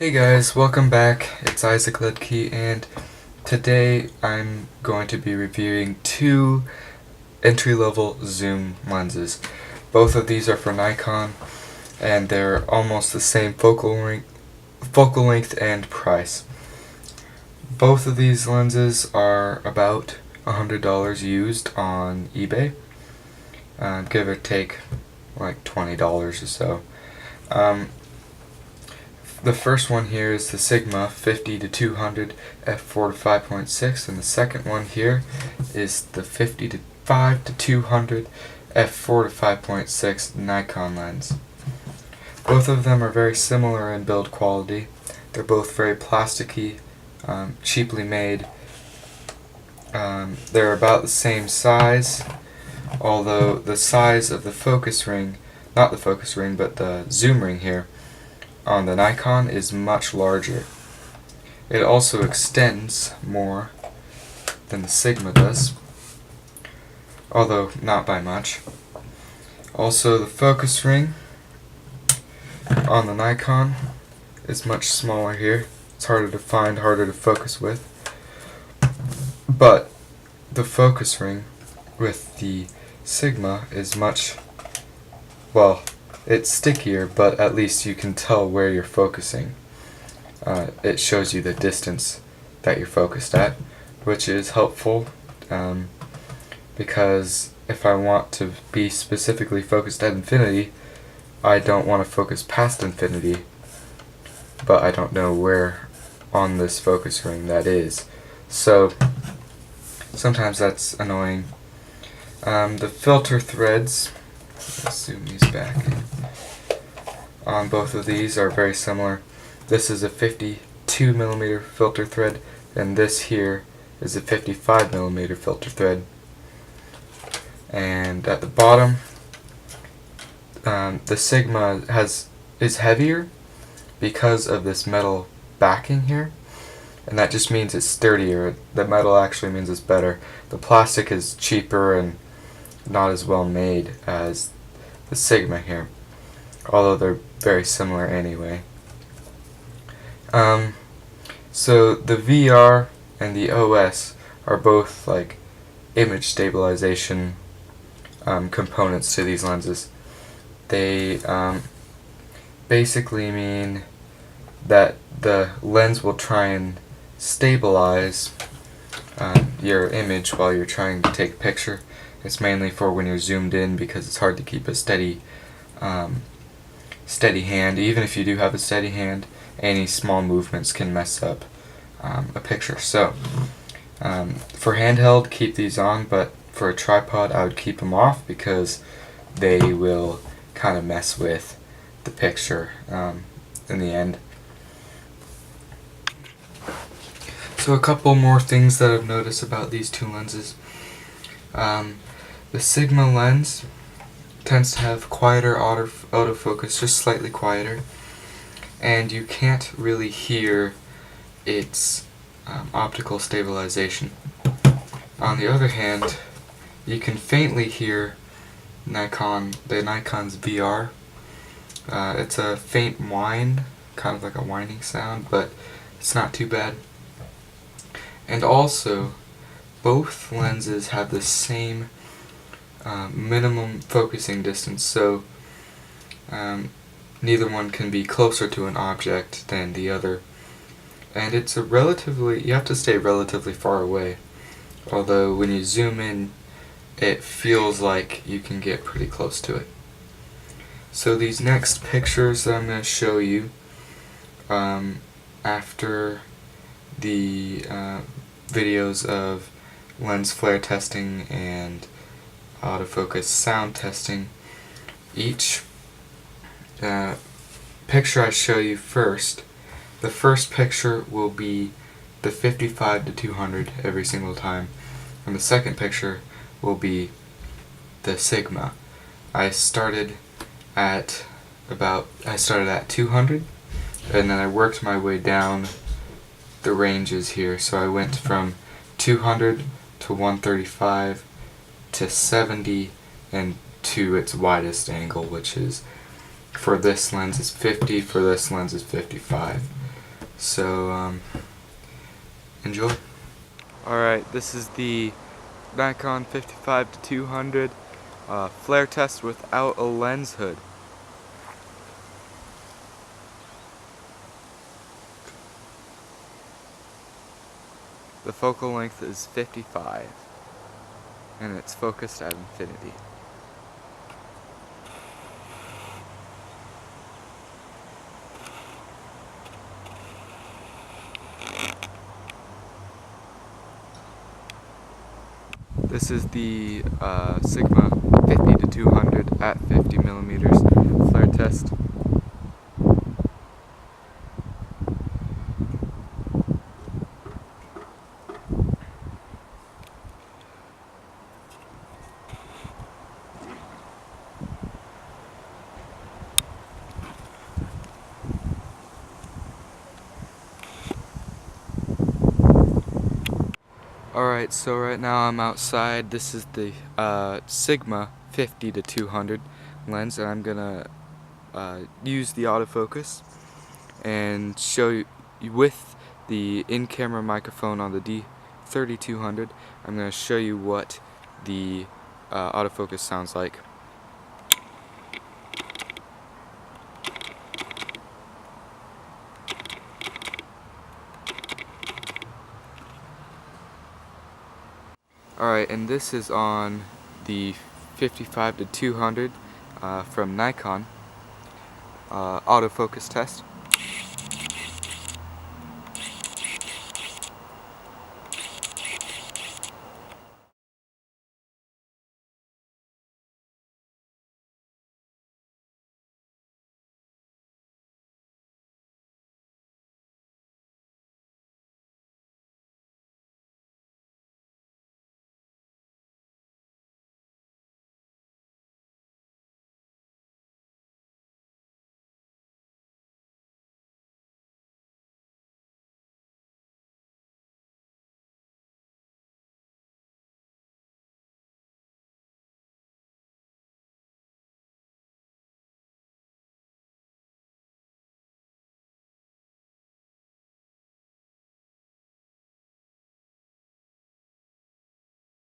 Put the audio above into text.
Hey guys, welcome back. It's Isaac Ledke, and today I'm going to be reviewing two entry-level zoom lenses. Both of these are for Nikon, and they're almost the same focal length and price. Both of these lenses are about $100 used on eBay, give or take like $20 or so. The first one here is the Sigma 50-200 f4 to 5.6, and the second one here is the 55-200 f4 to 5.6 Nikon lens. Both of them are very similar in build quality. They're both very plasticky, cheaply made. They're about the same size, although the size of the focus ring, not the focus ring, but the zoom ring here, on the Nikon is much larger. It also extends more than the Sigma does, although not by much. Also, the focus ring on the Nikon is much smaller here. It's harder to find, harder to focus with. But the focus ring with the Sigma is much, well, it's stickier, but at least you can tell where you're focusing. It shows you the distance that you're focused at, which is helpful because if I want to be specifically focused at infinity, I don't want to focus past infinity, but I don't know where on this focus ring that is. So sometimes that's annoying. The filter threads, let's zoom these back, on both of these are very similar. This is a 52mm filter thread, and this here is a 55mm filter thread. And at the bottom, the Sigma is heavier because of this metal backing here, and that just means it's sturdier. The metal actually means it's better. The plastic is cheaper and not as well made as the Sigma here, although they're very similar anyway. So the VR and the OS are both like image stabilization components to these lenses. They basically mean that the lens will try and stabilize your image while you're trying to take a picture. It's mainly for when you're zoomed in because it's hard to keep a steady hand. Even if you do have a steady hand, any small movements can mess up a picture. So for handheld, keep these on, but for a tripod I would keep them off because they will kind of mess with the picture in the end. So a couple more things that I've noticed about these two lenses. The Sigma lens tends to have quieter autofocus, just slightly quieter, and you can't really hear its optical stabilization. On the other hand, you can faintly hear the Nikon's VR. It's a faint whine, kind of like a whining sound, but it's not too bad. And also, both lenses have the same minimum focusing distance, so neither one can be closer to an object than the other. And it's you have to stay relatively far away, although when you zoom in it feels like you can get pretty close to it. So these next pictures that I'm going to show you after the videos of lens flare testing and autofocus sound testing, each picture I show you first, the first picture will be the 55-200 every single time, and the second picture will be the Sigma. I started at 200, and then I worked my way down the ranges here, so I went from 200 to 135 to 70 and to its widest angle, which is for this lens is 50, for this lens is 55. So enjoy. Alright, this is the Nikon 55-200 flare test without a lens hood. The focal length is 55 and it's focused at infinity. This is the Sigma 50-200 at 50mm flare test. Alright, so right now I'm outside. This is the Sigma 50-200 lens, and I'm gonna use the autofocus and show you with the in-camera microphone on the D3200. I'm gonna show you what the autofocus sounds like. Alright, and this is on the 55-200 from Nikon autofocus test.